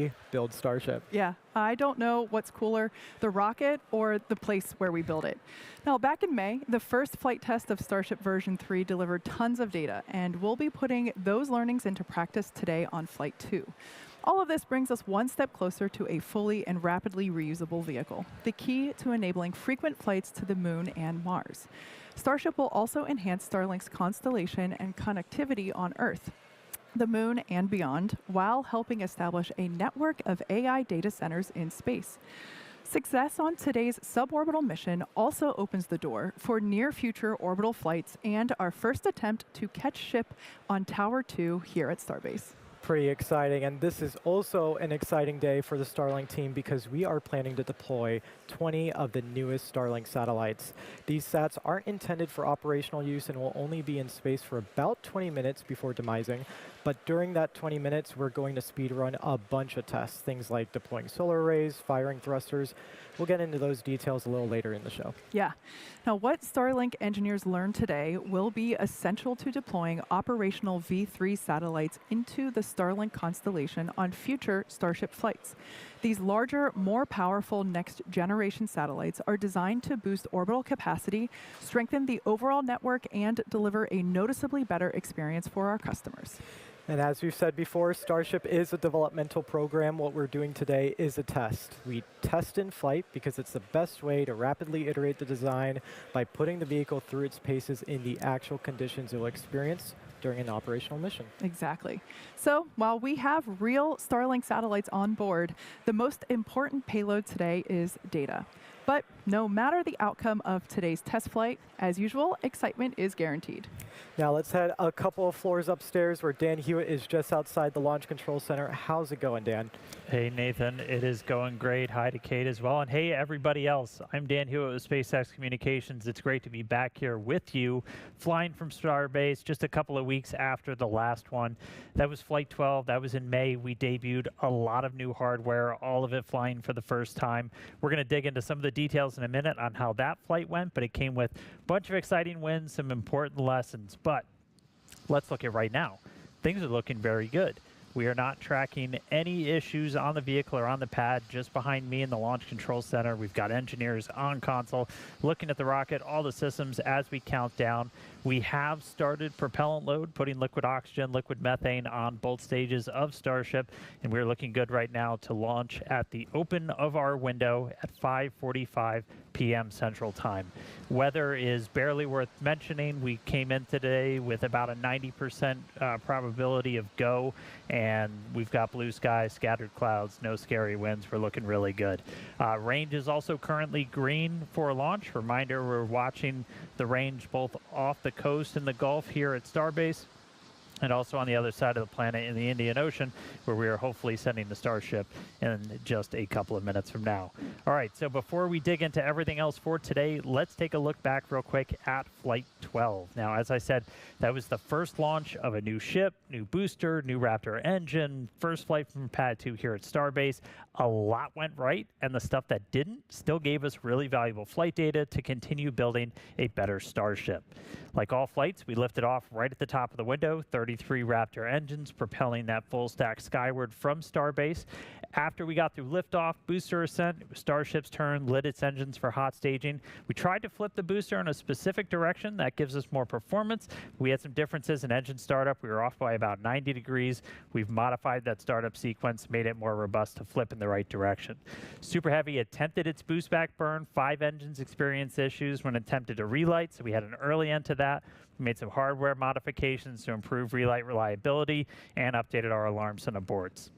we build Starship. Yeah, I don't know what's cooler, the rocket or the place where we build it. Now, back in May, the first flight test of Starship version 3 delivered tons of data, and we'll be putting those learnings into practice today on Flight 2. All of this brings us one step closer to a fully and rapidly reusable vehicle, the key to enabling frequent flights to the Moon and Mars. Starship will also enhance Starlink's constellation and connectivity on Earth, the Moon, and beyond, while helping establish a network of AI data centers in space. Success on today's suborbital mission also opens the door for near-future orbital flights and our first attempt to catch ship on Tower 2 here at Starbase. Pretty exciting, and this is also an exciting day for the Starlink team because we are planning to deploy 20 of the newest Starlink satellites. These sats aren't intended for operational use and will only be in space for about 20 minutes before demising, but during that 20 minutes, we're going to speedrun a bunch of tests, things like deploying solar arrays, firing thrusters. We'll get into those details a little later in the show. Yeah. Now, what Starlink engineers learned today will be essential to deploying operational V3 satellites into the Starlink constellation on future Starship flights. These larger, more powerful next-generation satellites are designed to boost orbital capacity, strengthen the overall network, and deliver a noticeably better experience for our customers. And as we've said before, Starship is a developmental program. What we're doing today is a test. We test in flight because it's the best way to rapidly iterate the design by putting the vehicle through its paces in the actual conditions it will experience during an operational mission. Exactly. So while we have real Starlink satellites on board, the most important payload today is data. But no matter the outcome of today's test flight, as usual, excitement is guaranteed. Now let's head a couple of floors upstairs where Dan Hewitt is just outside the Launch Control Center. How's it going, Dan? Hey, Nathan. It is going great. Hi to Kate as well. And hey, everybody else. I'm Dan Hewitt with SpaceX Communications. It's great to be back here with you, flying from Starbase just a couple of weeks after the last one. That was Flight 12. That was in May. We debuted a lot of new hardware, all of it flying for the first time. We're going to dig into some of the details in a minute on how that flight went, but it came with a bunch of exciting wins, some important lessons. But let's look at right now. Things are looking very good. We are not tracking any issues on the vehicle or on the pad. Just behind me in the Launch Control Center, we've got engineers on console looking at the rocket, all the systems as we count down. We have started propellant load, putting liquid oxygen, liquid methane on both stages of Starship, and we're looking good right now to launch at the open of our window at 5:45 p.m. Central Time. Weather is barely worth mentioning. We came in today with about a 90% probability of go, and we've got blue skies, scattered clouds, no scary winds. We're looking really good. Range is also currently green for launch. Reminder, we're watching the range both off the coast in the Gulf here at Starbase, and also on the other side of the planet in the Indian Ocean, where we are hopefully sending the Starship in just a couple of minutes from now. All right, so before we dig into everything else for today, let's take a look back real quick at Flight 12. Now, as I said, that was the first launch of a new ship, new booster, new Raptor engine, first flight from Pad 2 here at Starbase. A lot went right, and the stuff that didn't still gave us really valuable flight data to continue building a better Starship. Like all flights, we lifted off right at the top of the window, 33 Raptor engines propelling that full stack skyward from Starbase. After we got through liftoff, booster ascent, it was Starship's turn, lit its engines for hot staging. We tried to flip the booster in a specific direction. That gives us more performance. We had some differences in engine startup. We were off by about 90 degrees. We've modified that startup sequence, made it more robust to flip in the right direction. Super Heavy attempted its boost back burn. 5 engines experienced issues when attempted to relight, so we had an early end to that. We made some hardware modifications to improve relight reliability and updated our alarms and aborts.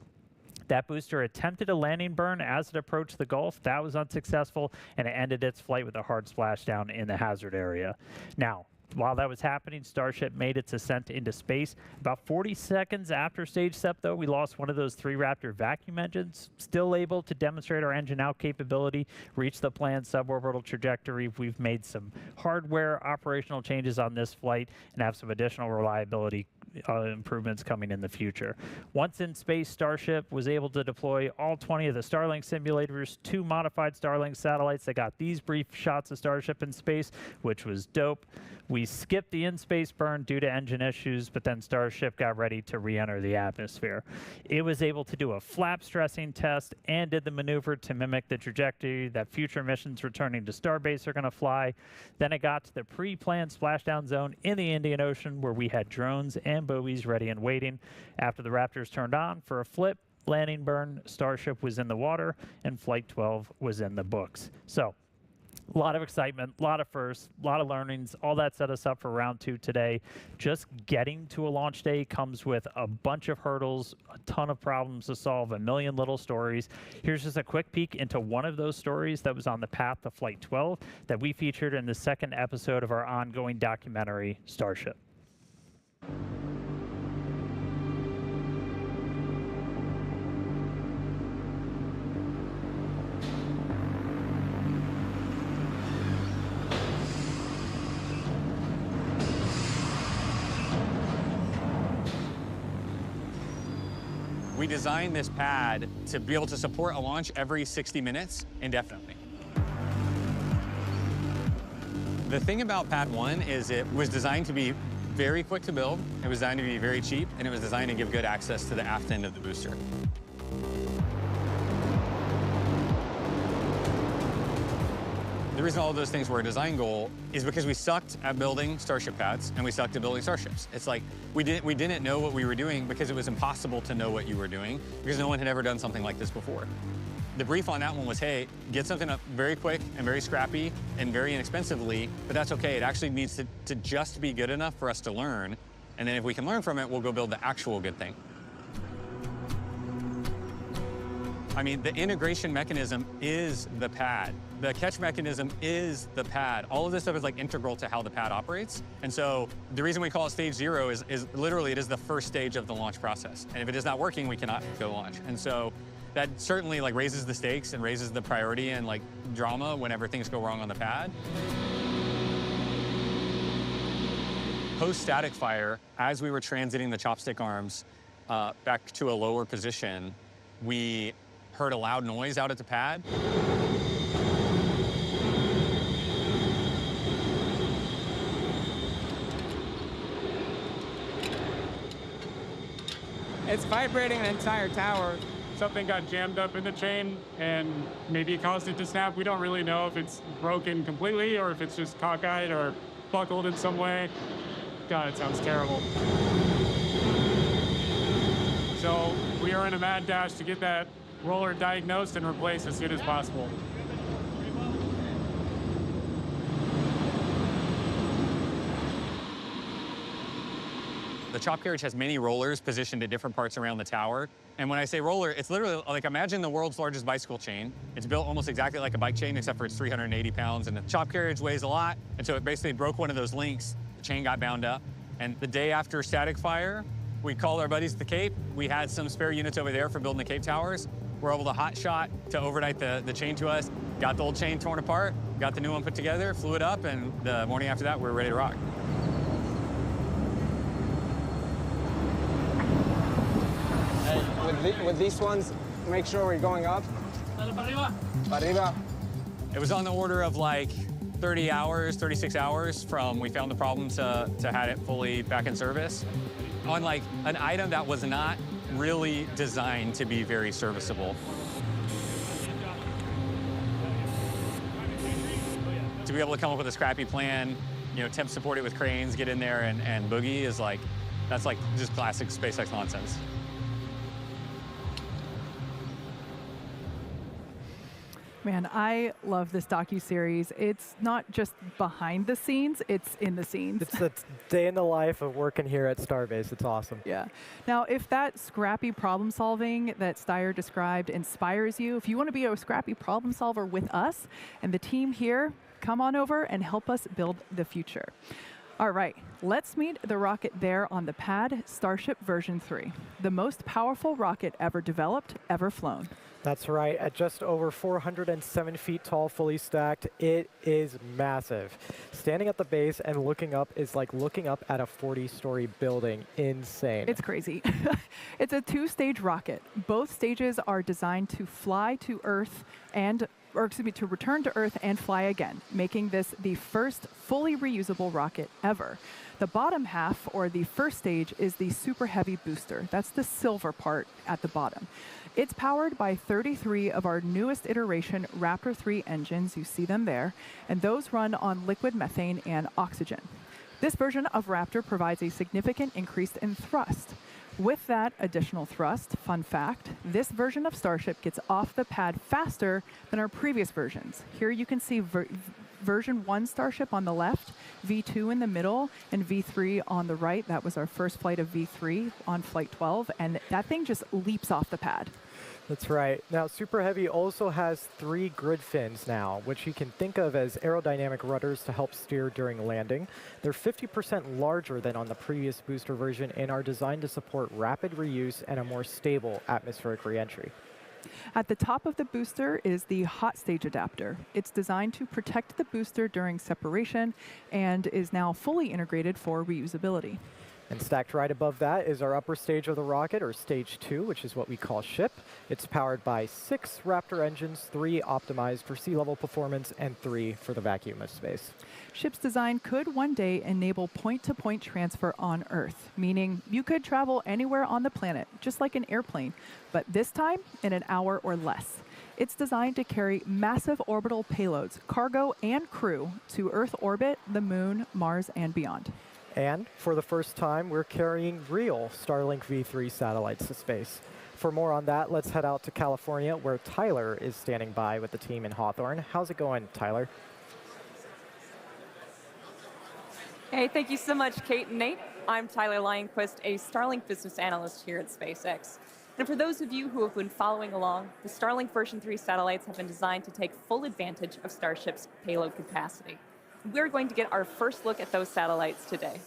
That booster attempted a landing burn as it approached the Gulf. That was unsuccessful, and it ended its flight with a hard splashdown in the hazard area. Now, while that was happening, Starship made its ascent into space. About 40 seconds after stage step, though, we lost one of those 3 Raptor vacuum engines. Still able to demonstrate our engine out capability, reach the planned suborbital trajectory. We've made some hardware operational changes on this flight and have some additional reliability improvements coming in the future. Once in space, Starship was able to deploy all 20 of the Starlink simulators, 2 modified Starlink satellites that got these brief shots of Starship in space, which was dope. We skipped the in-space burn due to engine issues, but then Starship got ready to re-enter the atmosphere. It was able to do a flap stressing test and did the maneuver to mimic the trajectory that future missions returning to Starbase are going to fly. Then it got to the pre-planned splashdown zone in the Indian Ocean, where we had drones and buoys ready and waiting. After the Raptors turned on for a flip, landing burn, Starship was in the water, and Flight 12 was in the books. So, a lot of excitement, a lot of firsts, a lot of learnings. All that set us up for round 2 today. Just getting to a launch day comes with a bunch of hurdles, a ton of problems to solve, a million little stories. Here's just a quick peek into one of those stories that was on the path to Flight 12 that we featured in the second episode of our ongoing documentary, Starship. We designed this pad to be able to support a launch every 60 minutes indefinitely. The thing about Pad 1 is it was designed to be very quick to build, it was designed to be very cheap, and it was designed to give good access to the aft end of the booster. The reason all of those things were a design goal is because we sucked at building Starship pads and we sucked at building Starships. It's like we didn't know what we were doing because it was impossible to know what you were doing because no one had ever done something like this before. The brief on that one was, hey, get something up very quick and very scrappy and very inexpensively, but that's okay. It actually needs to just be good enough for us to learn. And then if we can learn from it, we'll go build the actual good thing. I mean, the integration mechanism is the pad. The catch mechanism is the pad. All of this stuff is like integral to how the pad operates. And so the reason we call it stage 0 is literally it is the first stage of the launch process. And if it is not working, we cannot go launch. And so that certainly like raises the stakes and raises the priority and like drama whenever things go wrong on the pad. Post-static fire, as we were transiting the chopstick arms back to a lower position, we heard a loud noise out at the pad. It's vibrating the entire tower. Something got jammed up in the chain and maybe it caused it to snap. We don't really know if it's broken completely or if it's just cockeyed or buckled in some way. God, it sounds terrible. So we are in a mad dash to get that roller diagnosed and replaced as soon as possible. The chop carriage has many rollers positioned at different parts around the tower. And when I say roller, it's literally like imagine the world's largest bicycle chain. It's built almost exactly like a bike chain, except for it's 380 pounds. And the chop carriage weighs a lot. And so it basically broke one of those links. The chain got bound up. And the day after static fire, we called our buddies at the Cape. We had some spare units over there for building the Cape towers. We're able to hot shot to overnight the chain to us, got the old chain torn apart, got the new one put together, flew it up, and the morning after that, we were ready to rock. With these ones, make sure we're going up. Para arriba. It was on the order of like 30 hours, 36 hours from we found the problem to had it fully back in service. On like an item that was not really designed to be very serviceable. To be able to come up with a scrappy plan, you know, temp support it with cranes, get in there and boogie is like, that's like just classic SpaceX nonsense. Man, I love this docuseries. It's not just behind the scenes, it's in the scenes. It's a day in the life of working here at Starbase. It's awesome. Yeah. Now, if that scrappy problem solving that Steyer described inspires you, if you want to be a scrappy problem solver with us and the team here, come on over and help us build the future. All right, let's meet the rocket there on the pad, Starship version 3, the most powerful rocket ever developed, ever flown. That's right. At just over 407 feet tall, fully stacked, it is massive. Standing at the base and looking up is like looking up at a 40-story building. Insane. It's crazy. It's a 2-stage rocket. Both stages are designed to fly to Earth and to return to Earth and fly again, making this the first fully reusable rocket ever. The bottom half, or the first stage, is the Super Heavy booster. That's the silver part at the bottom. It's powered by 33 of our newest iteration Raptor 3 engines, you see them there, and those run on liquid methane and oxygen. This version of Raptor provides a significant increase in thrust. With that additional thrust, fun fact, this version of Starship gets off the pad faster than our previous versions. Here you can see version 1 Starship on the left, V2 in the middle, and V3 on the right. That was our first flight of V3 on Flight 12, and that thing just leaps off the pad. That's right. Now, Super Heavy also has 3 grid fins now, which you can think of as aerodynamic rudders to help steer during landing. They're 50% larger than on the previous booster version and are designed to support rapid reuse and a more stable atmospheric reentry. At the top of the booster is the hot stage adapter. It's designed to protect the booster during separation and is now fully integrated for reusability. And stacked right above that is our upper stage of the rocket, or stage 2, which is what we call ship. It's powered by 6 Raptor engines, 3 optimized for sea level performance and 3 for the vacuum of space. Ship's design could one day enable point-to-point transfer on Earth, meaning you could travel anywhere on the planet, just like an airplane, but this time in an hour or less. It's designed to carry massive orbital payloads, cargo and crew, to Earth orbit, the Moon, Mars, and beyond. And for the first time, we're carrying real Starlink V3 satellites to space. For more on that, let's head out to California, where Tyler is standing by with the team in Hawthorne. How's it going, Tyler? Hey, thank you so much, Kate and Nate. I'm Tyler Lionquist, a Starlink business analyst here at SpaceX. And for those of you who have been following along, the Starlink version 3 satellites have been designed to take full advantage of Starship's payload capacity. We're going to get our first look at those satellites today.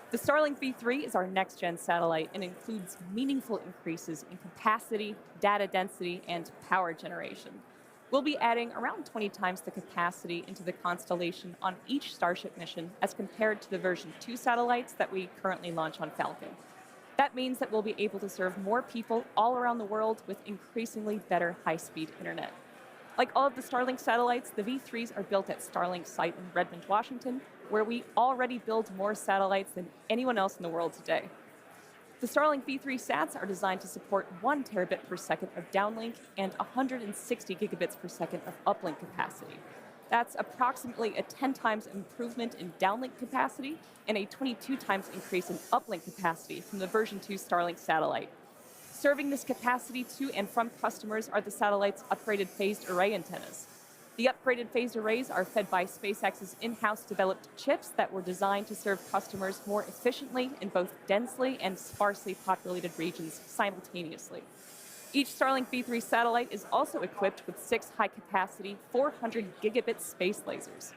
The Starlink V3 is our next-gen satellite and includes meaningful increases in capacity, data density, and power generation. We'll be adding around 20 times the capacity into the constellation on each Starship mission as compared to the version 2 satellites that we currently launch on Falcon. That means that we'll be able to serve more people all around the world with increasingly better high-speed internet. Like all of the Starlink satellites, the V3s are built at Starlink's site in Redmond, Washington, where we already build more satellites than anyone else in the world today. The Starlink V3 sats are designed to support 1 terabit per second of downlink and 160 gigabits per second of uplink capacity. That's approximately a 10 times improvement in downlink capacity and a 22 times increase in uplink capacity from the version 2 Starlink satellite. Serving this capacity to and from customers are the satellite's upgraded phased array antennas. The upgraded phased arrays are fed by SpaceX's in-house developed chips that were designed to serve customers more efficiently in both densely and sparsely populated regions simultaneously. Each Starlink V3 satellite is also equipped with 6 high-capacity 400 gigabit space lasers.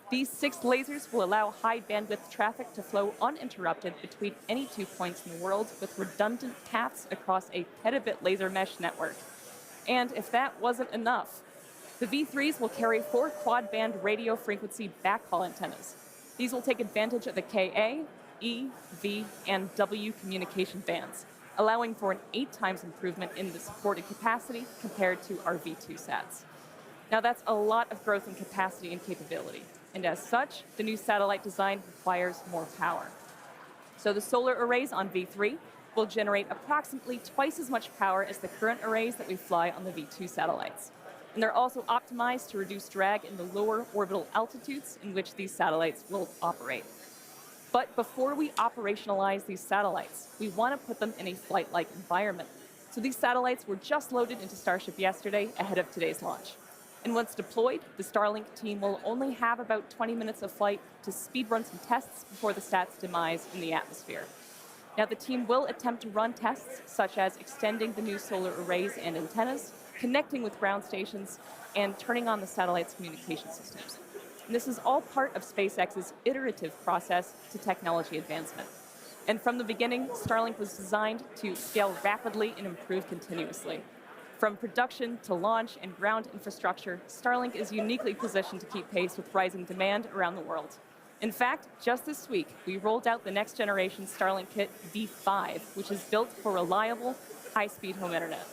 These 6 lasers will allow high-bandwidth traffic to flow uninterrupted between any 2 points in the world with redundant paths across a petabit laser mesh network. And if that wasn't enough, the V3s will carry 4 quad-band radio frequency backhaul antennas. These will take advantage of the Ka, E, V, and W communication bands, allowing for an 8 times improvement in the supported capacity compared to our V2 sats. Now that's a lot of growth in capacity and capability. And as such, the new satellite design requires more power. So the solar arrays on V3 will generate approximately twice as much power as the current arrays that we fly on the V2 satellites. And they're also optimized to reduce drag in the lower orbital altitudes in which these satellites will operate. But before we operationalize these satellites, we want to put them in a flight-like environment. So these satellites were just loaded into Starship yesterday ahead of today's launch. And once deployed, the Starlink team will only have about 20 minutes of flight to speed run some tests before the sats demise in the atmosphere. Now, the team will attempt to run tests such as extending the new solar arrays and antennas, connecting with ground stations, and turning on the satellite's communication systems. And this is all part of SpaceX's iterative process to technology advancement. And from the beginning, Starlink was designed to scale rapidly and improve continuously. From production to launch and ground infrastructure, Starlink is uniquely positioned to keep pace with rising demand around the world. In fact, just this week, we rolled out the next generation Starlink kit V5, which is built for reliable, high-speed home internet.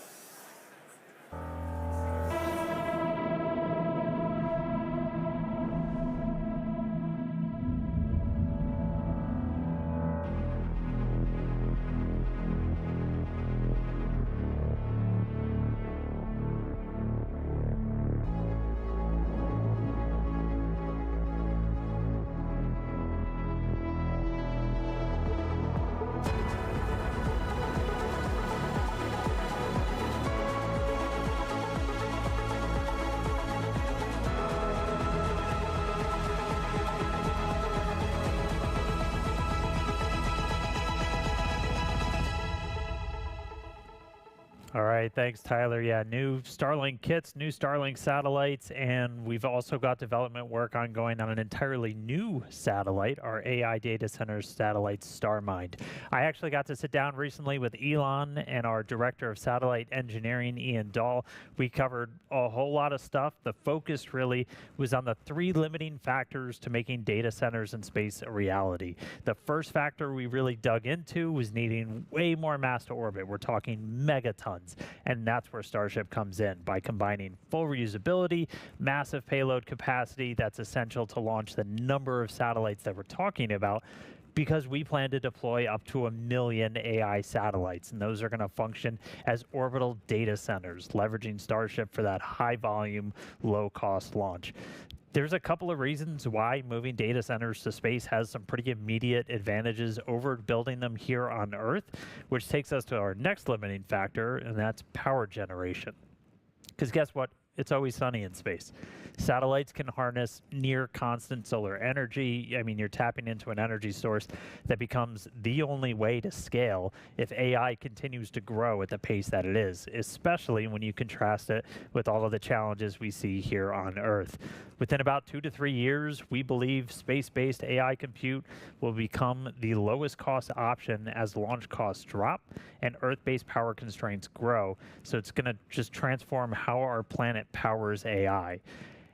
All right, thanks, Tyler. Yeah, new Starlink kits, new Starlink satellites, and we've also got development work ongoing on an entirely new satellite, our AI data center satellite, StarMind. I actually got to sit down recently with Elon and our director of satellite engineering, Ian Dahl. We covered a whole lot of stuff. The focus really was on the 3 limiting factors to making data centers in space a reality. The first factor we really dug into was needing way more mass to orbit. We're talking megatons. And that's where Starship comes in, by combining full reusability, massive payload capacity that's essential to launch the number of satellites that we're talking about, because we plan to deploy up to 1 million AI satellites, and those are going to function as orbital data centers, leveraging Starship for that high volume, low cost launch. There's a couple of reasons why moving data centers to space has some pretty immediate advantages over building them here on Earth, which takes us to our next limiting factor, and that's power generation. Because guess what? It's always sunny in space. Satellites can harness near constant solar energy. I mean, you're tapping into an energy source that becomes the only way to scale if AI continues to grow at the pace that it is, especially when you contrast it with all of the challenges we see here on Earth. Within about 2 to 3 years, we believe space-based AI compute will become the lowest cost option as launch costs drop and Earth-based power constraints grow. So it's going to just transform how our planet powers AI.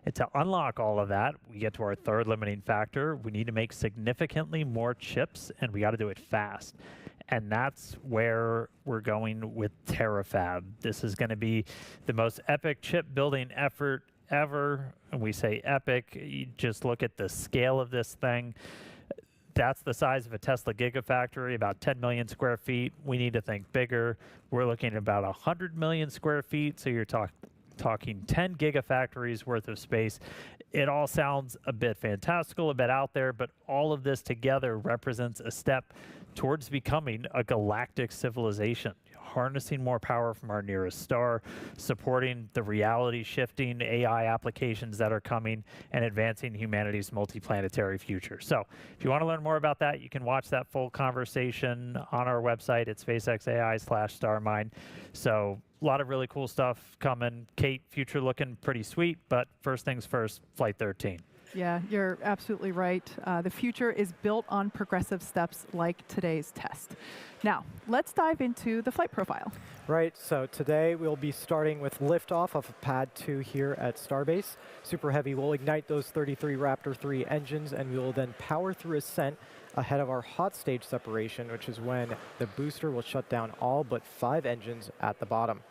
And to unlock all of that, we get to our third limiting factor. We need to make significantly more chips, and we got to do it fast. And that's where we're going with Terafab. This is going to be the most epic chip building effort ever. And we say epic, you just look at the scale of this thing. That's the size of a Tesla Gigafactory, about 10 million square feet. We need to think bigger. We're looking at about 100 million square feet, so you're talking 10 gigafactories worth of space. It all sounds a bit fantastical, a bit out there, but all of this together represents a step towards becoming a galactic civilization, harnessing more power from our nearest star, supporting the reality-shifting AI applications that are coming, and advancing humanity's multiplanetary future. So if you want to learn more about that, you can watch that full conversation on our website at SpaceXAI/StarMind. So a lot of really cool stuff coming. Kate, future looking pretty sweet, but first things first, Flight 13. Yeah, you're absolutely right. The future is built on progressive steps like today's test. Now, let's dive into the flight profile. Right, so today we'll be starting with liftoff of Pad 2 here at Starbase. Super Heavy will ignite those 33 Raptor 3 engines, and we will then power through ascent ahead of our hot stage separation, which is when the booster will shut down all but 5 engines at the bottom.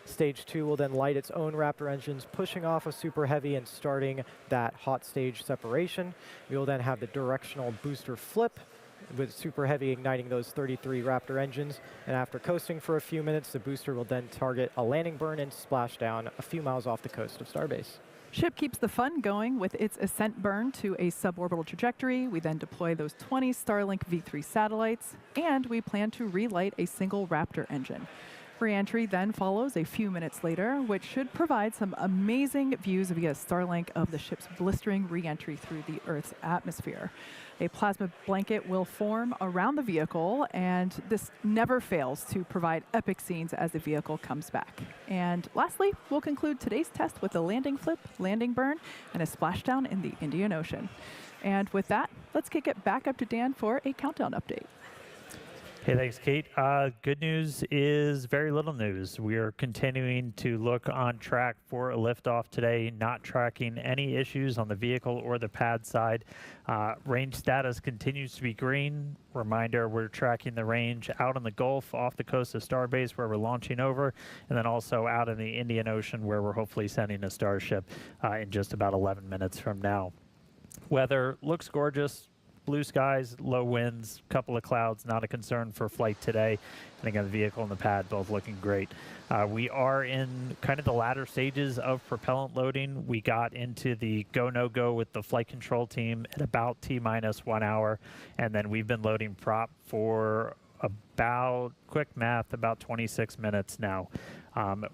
Stage 2 will then light its own Raptor engines, pushing off of Super Heavy and starting that hot stage separation. We will then have the directional booster flip, with Super Heavy igniting those 33 Raptor engines. And after coasting for a few minutes, the booster will then target a landing burn and splashdown a few miles off the coast of Starbase. Ship keeps the fun going with its ascent burn to a suborbital trajectory. We then deploy those 20 Starlink V3 satellites, and we plan to relight a single Raptor engine. Reentry then follows a few minutes later, which should provide some amazing views via Starlink of the ship's blistering reentry through the Earth's atmosphere. A plasma blanket will form around the vehicle, and this never fails to provide epic scenes as the vehicle comes back. And lastly, we'll conclude today's test with a landing flip, landing burn, and a splashdown in the Indian Ocean. And with that, let's kick it back up to Dan for a countdown update. Hey, thanks, Kate. Good news is very little news. We are continuing to look on track for a liftoff today, not tracking any issues on the vehicle or the pad side. Range status continues to be green. Reminder, we're tracking the range out in the Gulf off the coast of Starbase where we're launching over, and then also out in the Indian Ocean where we're hopefully sending a Starship in just about 11 minutes from now. Weather looks gorgeous. Blue skies, low winds, couple of clouds, not a concern for flight today. And again, the vehicle and the pad both looking great. We are in kind of the latter stages of propellant loading. We got into the go, no go with the flight control team at about T-minus 1 hour. And then we've been loading prop for about, quick math, about 26 minutes now.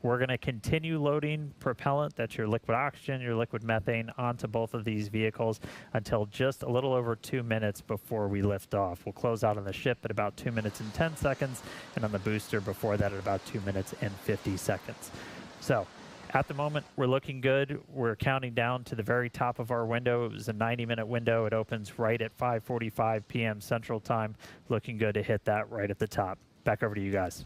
We're going to continue loading propellant, that's your liquid oxygen, your liquid methane, onto both of these vehicles until just a little over 2 minutes before we lift off. We'll close out on the ship at about 2 minutes and 10 seconds, and on the booster before that at about 2 minutes and 50 seconds. So at the moment, we're looking good. We're counting down to the very top of our window. It was a 90-minute window. It opens right at 5:45 p.m. Central Time. Looking good to hit that right at the top. Back over to you guys.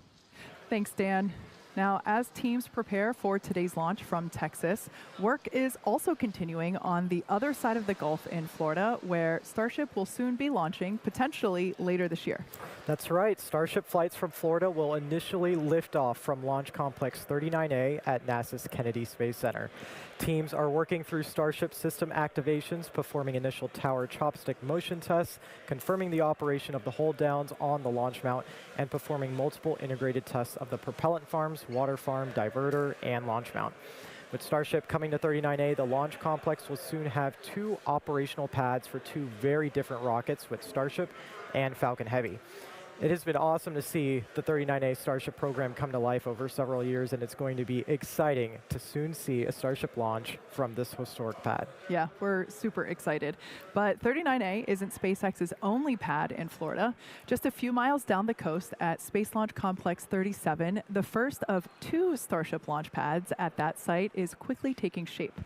Thanks, Dan. Now, as teams prepare for today's launch from Texas, work is also continuing on the other side of the Gulf in Florida, where Starship will soon be launching, potentially later this year. That's right. Starship flights from Florida will initially lift off from Launch Complex 39A at NASA's Kennedy Space Center. Teams are working through Starship system activations, performing initial tower chopstick motion tests, confirming the operation of the hold downs on the launch mount, and performing multiple integrated tests of the propellant farms, water farm, diverter, and launch mount. With Starship coming to 39A, the launch complex will soon have 2 operational pads for 2 very different rockets with Starship and Falcon Heavy. It has been awesome to see the 39A Starship program come to life over several years, and it's going to be exciting to soon see a Starship launch from this historic pad. Yeah, we're super excited. But 39A isn't SpaceX's only pad in Florida. Just a few miles down the coast at Space Launch Complex 37, the first of 2 Starship launch pads at that site is quickly taking shape.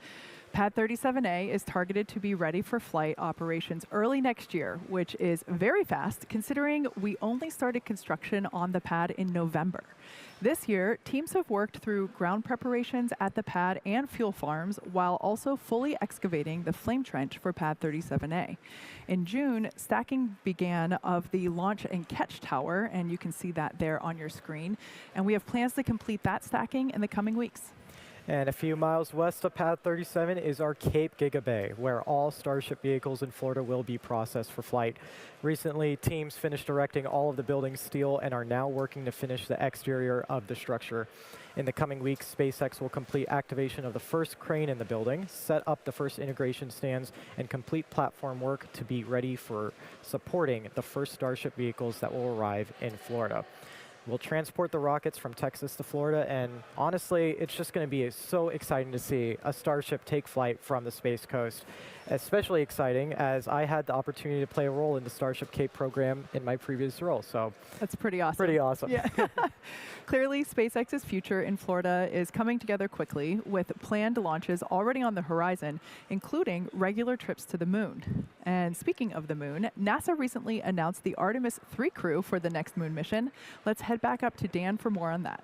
Pad 37A is targeted to be ready for flight operations early next year, which is very fast considering we only started construction on the pad in November. This year, teams have worked through ground preparations at the pad and fuel farms while also fully excavating the flame trench for Pad 37A. In June, stacking began of the launch and catch tower, and you can see that there on your screen. And we have plans to complete that stacking in the coming weeks. And a few miles west of Pad 37 is our Cape Giga Bay, where all Starship vehicles in Florida will be processed for flight. Recently, teams finished erecting all of the building's steel and are now working to finish the exterior of the structure. In the coming weeks, SpaceX will complete activation of the first crane in the building, set up the first integration stands, and complete platform work to be ready for supporting the first Starship vehicles that will arrive in Florida. We'll transport the rockets from Texas to Florida, and honestly, it's just going to be so exciting to see a Starship take flight from the Space Coast. Especially exciting as I had the opportunity to play a role in the Starship Cape program in my previous role, so. That's pretty awesome. Pretty awesome. Yeah. Clearly, SpaceX's future in Florida is coming together quickly with planned launches already on the horizon, including regular trips to the moon. And speaking of the moon, NASA recently announced the Artemis III crew for the next moon mission. Let's head back up to Dan for more on that.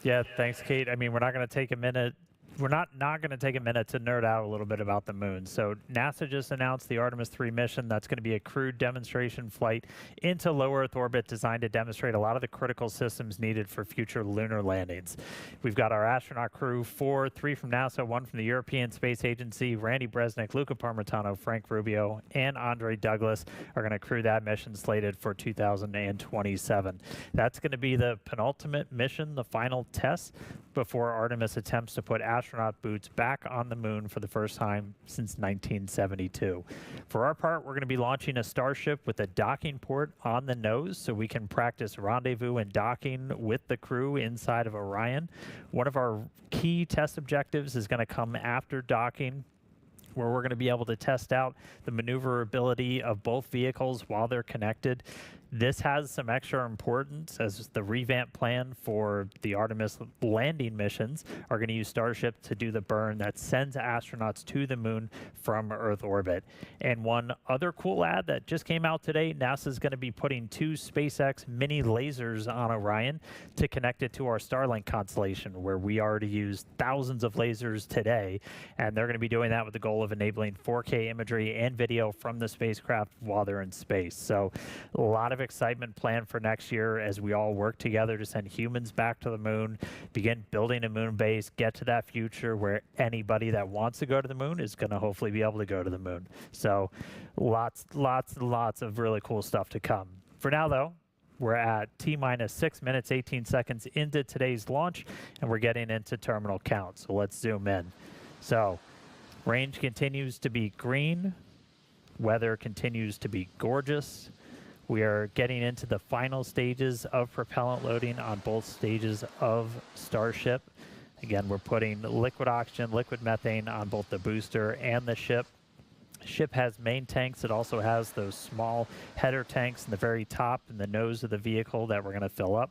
Yeah, thanks, Kate. I mean, we're not going to take a minute. We're not going to take a minute to nerd out a little bit about the moon. So NASA just announced the Artemis III mission. That's going to be a crewed demonstration flight into low Earth orbit designed to demonstrate a lot of the critical systems needed for future lunar landings. We've got our astronaut crew, 3 from NASA, 1 from the European Space Agency. Randy Bresnik, Luca Parmitano, Frank Rubio, and Andre Douglas are going to crew that mission slated for 2027. That's going to be the penultimate mission, the final test before Artemis attempts to put astronaut boots back on the moon for the first time since 1972. For our part, we're going to be launching a Starship with a docking port on the nose so we can practice rendezvous and docking with the crew inside of Orion. One of our key test objectives is going to come after docking, where we're going to be able to test out the maneuverability of both vehicles while they're connected. This has some extra importance as the revamp plan for the Artemis landing missions are going to use Starship to do the burn that sends astronauts to the moon from Earth orbit. And one other cool ad that just came out today, NASA is going to be putting 2 SpaceX mini lasers on Orion to connect it to our Starlink constellation, where we already use thousands of lasers today. And they're going to be doing that with the goal of enabling 4K imagery and video from the spacecraft while they're in space. So a lot of excitement planned for next year as we all work together to send humans back to the moon, begin building a moon base, get to that future where anybody that wants to go to the moon is going to hopefully be able to go to the moon. So lots of really cool stuff to come. For now, though, we're at T-minus 6 minutes, 18 seconds into today's launch, and we're getting into terminal count. So let's zoom in. So range continues to be green. Weather continues to be gorgeous. We are getting into the final stages of propellant loading on both stages of Starship. Again, we're putting liquid oxygen, liquid methane on both the booster and the ship. Ship has main tanks. It also has those small header tanks in the very top and the nose of the vehicle that we're going to fill up.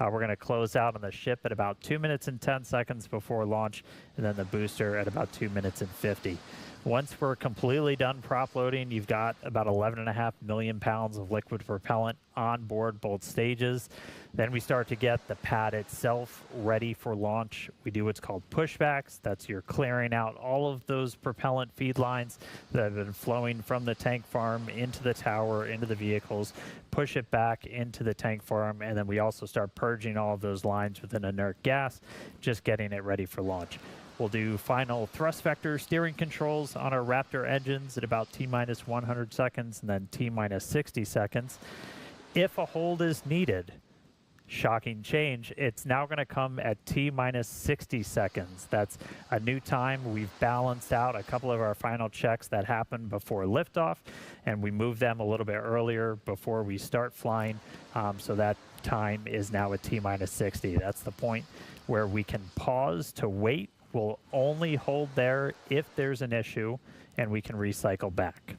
We're going to close out on the ship at about 2 minutes and 10 seconds before launch, and then the booster at about 2 minutes and 50. Once we're completely done prop loading, you've got about 11.5 million pounds of liquid propellant on board both stages. Then we start to get the pad itself ready for launch. We do what's called pushbacks. That's your clearing out all of those propellant feed lines that have been flowing from the tank farm into the tower, into the vehicles, push it back into the tank farm, and then we also start purging all of those lines with an inert gas, just getting it ready for launch. We'll do final thrust vector steering controls on our Raptor engines at about T-minus 100 seconds and then T-minus 60 seconds. If a hold is needed, shocking change, it's now going to come at T-minus 60 seconds. That's a new time. We've balanced out a couple of our final checks that happened before liftoff, and we moved them a little bit earlier before we start flying, so that time is now at T-minus 60. That's the point where we can pause to wait. We'll only hold there if there's an issue, and we can recycle back.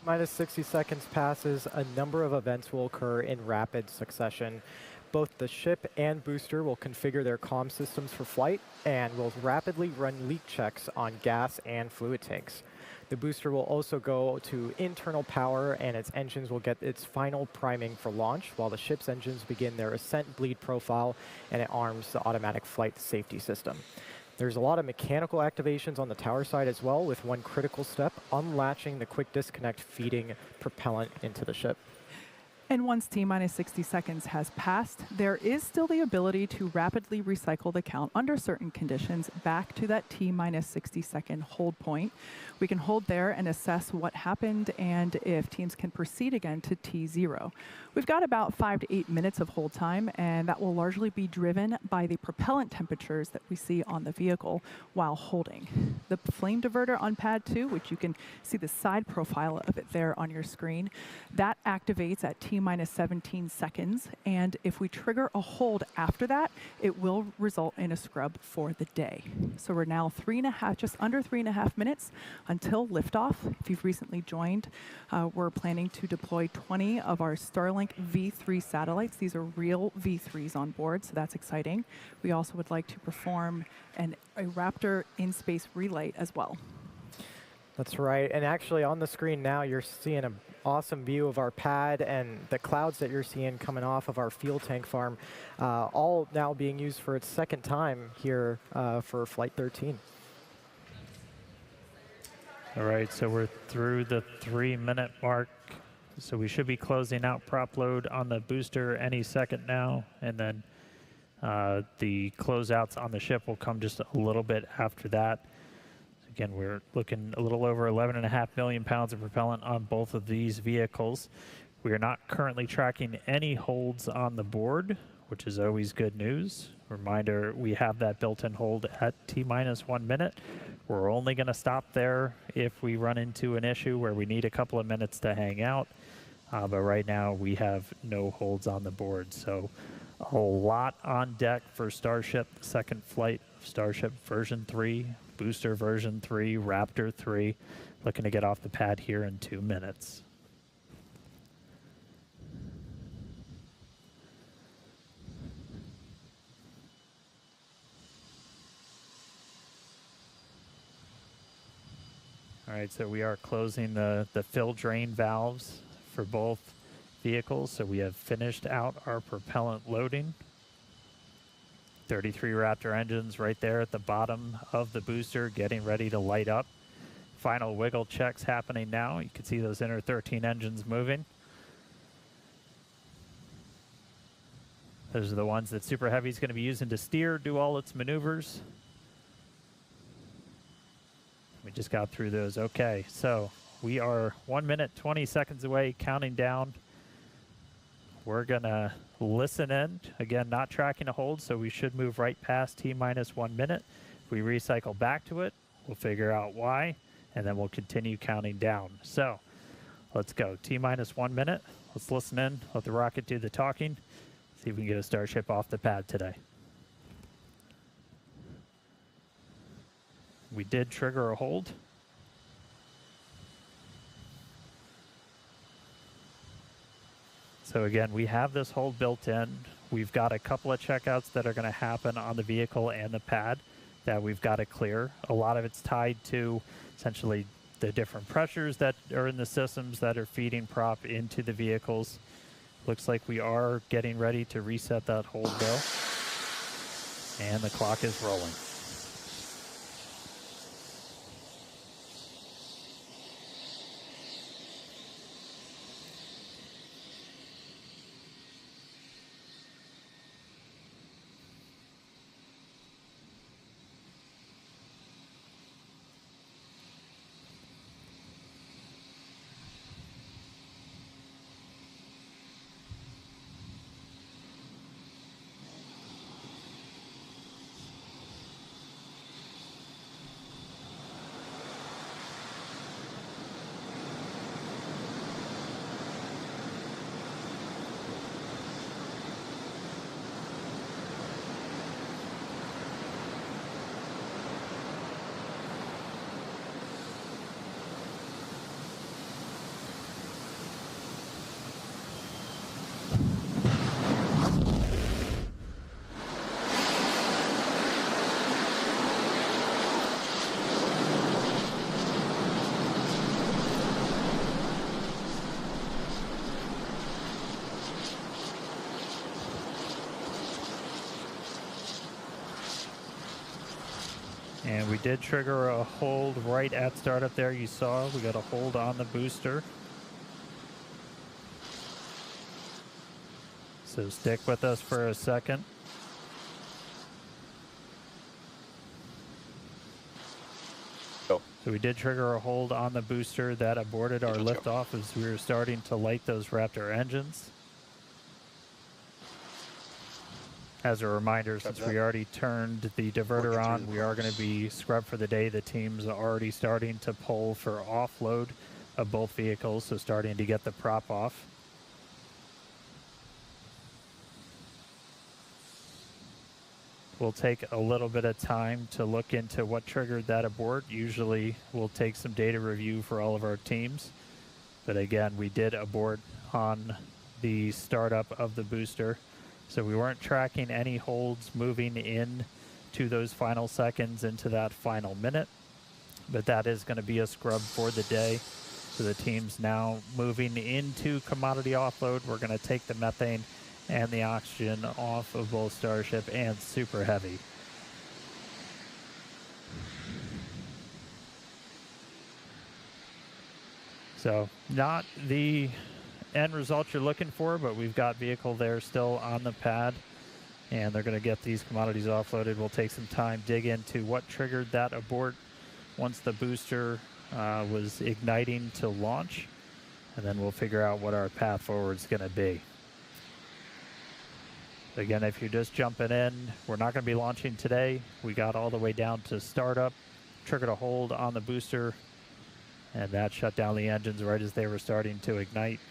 Minus 60 seconds passes, a number of events will occur in rapid succession. Both the ship and booster will configure their comm systems for flight and will rapidly run leak checks on gas and fluid tanks. The booster will also go to internal power, and its engines will get its final priming for launch, while the ship's engines begin their ascent bleed profile, and it arms the automatic flight safety system. There's a lot of mechanical activations on the tower side as well, with one critical step, unlatching the quick disconnect feeding propellant into the ship. And once T-minus 60 seconds has passed, there is still the ability to rapidly recycle the count under certain conditions back to that T-minus 60 second hold point. We can hold there and assess what happened and if teams can proceed again to T0. We've got about 5 to 8 minutes of hold time, and that will largely be driven by the propellant temperatures that we see on the vehicle while holding. The flame diverter on pad 2, which you can see the side profile of it there on your screen, that activates at T-minus 17 seconds, and if we trigger a hold after that, it will result in a scrub for the day. So we're now just under 3.5 minutes until liftoff. If you've recently joined, we're planning to deploy 20 of our Starlink V3 satellites. These are real V3s on board, so that's exciting. We also would like to perform a Raptor in-space relay as well. That's right, and actually on the screen now you're seeing an awesome view of our pad and the clouds that you're seeing coming off of our fuel tank farm, all now being used for its second time here for Flight 13. All right, so we're through the 3-minute mark. So we should be closing out prop load on the booster any second now, and then the closeouts on the ship will come just a little bit after that. Again, we're looking a little over 11.5 million pounds of propellant on both of these vehicles. We are not currently tracking any holds on the board, which is always good news. Reminder, we have that built-in hold at T-minus 1 minute. We're only going to stop there if we run into an issue where we need a couple of minutes to hang out. But right now, we have no holds on the board. So a lot on deck for Starship, the second flight of Starship version 3, booster version 3, Raptor 3. Looking to get off the pad here in 2 minutes. All right, so we are closing the fill drain valves for both vehicles. So we have finished out our propellant loading. 33 Raptor engines right there at the bottom of the booster getting ready to light up. Final wiggle checks happening now. You can see those inner 13 engines moving. Those are the ones that Super Heavy is going to be using to steer, do all its maneuvers. We just got through those. Okay, so we are 1 minute, 20 seconds away, counting down. We're going to listen in. Again, not tracking a hold, so we should move right past T-minus 1 minute. If we recycle back to it, we'll figure out why, and then we'll continue counting down. So Let's go. T-minus 1 minute. Let's listen in. Let the rocket do the talking. See if we can get a Starship off the pad today. We did trigger a hold. So again, we have this hold built in. We've got a couple of checkouts that are going to happen on the vehicle and the pad that we've got to clear. A lot of it's tied to essentially the different pressures that are in the systems that are feeding prop into the vehicles. Looks like we are getting ready to reset that hold though. And the clock is rolling. And we did trigger a hold right at startup there. You saw we got a hold on the booster. So stick with us for a second. Go. So we did trigger a hold on the booster that aborted our liftoff as we were starting to light those Raptor engines. As a reminder, since we already turned the diverter on, we are going to be scrubbed for the day. The team's already starting to pull for offload of both vehicles, so starting to get the prop off. We'll take a little bit of time to look into what triggered that abort. Usually we'll take some data review for all of our teams. But again, we did abort on the startup of the booster. So we weren't tracking any holds moving in to those final seconds into that final minute. But that is going to be a scrub for the day. So the team's now moving into commodity offload. We're going to take the methane and the oxygen off of both Starship and Super Heavy. So not the end result you're looking for, but we've got vehicle there still on the pad, and they're going to get these commodities offloaded. We'll take some time, dig into what triggered that abort once the booster was igniting to launch, and then we'll figure out what our path forward is going to be. Again, if you're just jumping in, we're not going to be launching today. We got all the way down to startup, triggered a hold on the booster, and that shut down the engines right as they were starting to ignite.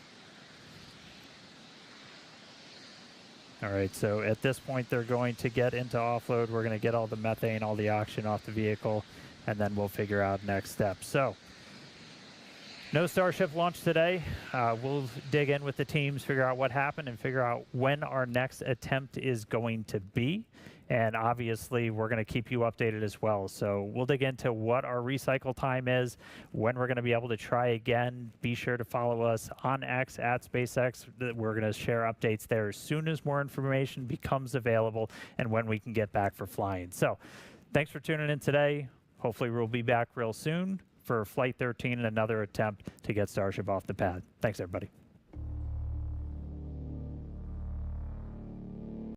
All right, so at this point, they're going to get into offload. We're going to get all the methane, all the oxygen off the vehicle, and then we'll figure out next steps. So, no Starship launch today. We'll dig in with the teams, figure out what happened, and figure out when our next attempt is going to be. And obviously, we're going to keep you updated as well. So we'll dig into what our recycle time is, when we're going to be able to try again. Be sure to follow us on X at SpaceX. We're going to share updates there as soon as more information becomes available and when we can get back for flying. So thanks for tuning in today. Hopefully we'll be back real soon for Flight 13 and another attempt to get Starship off the pad. Thanks, everybody.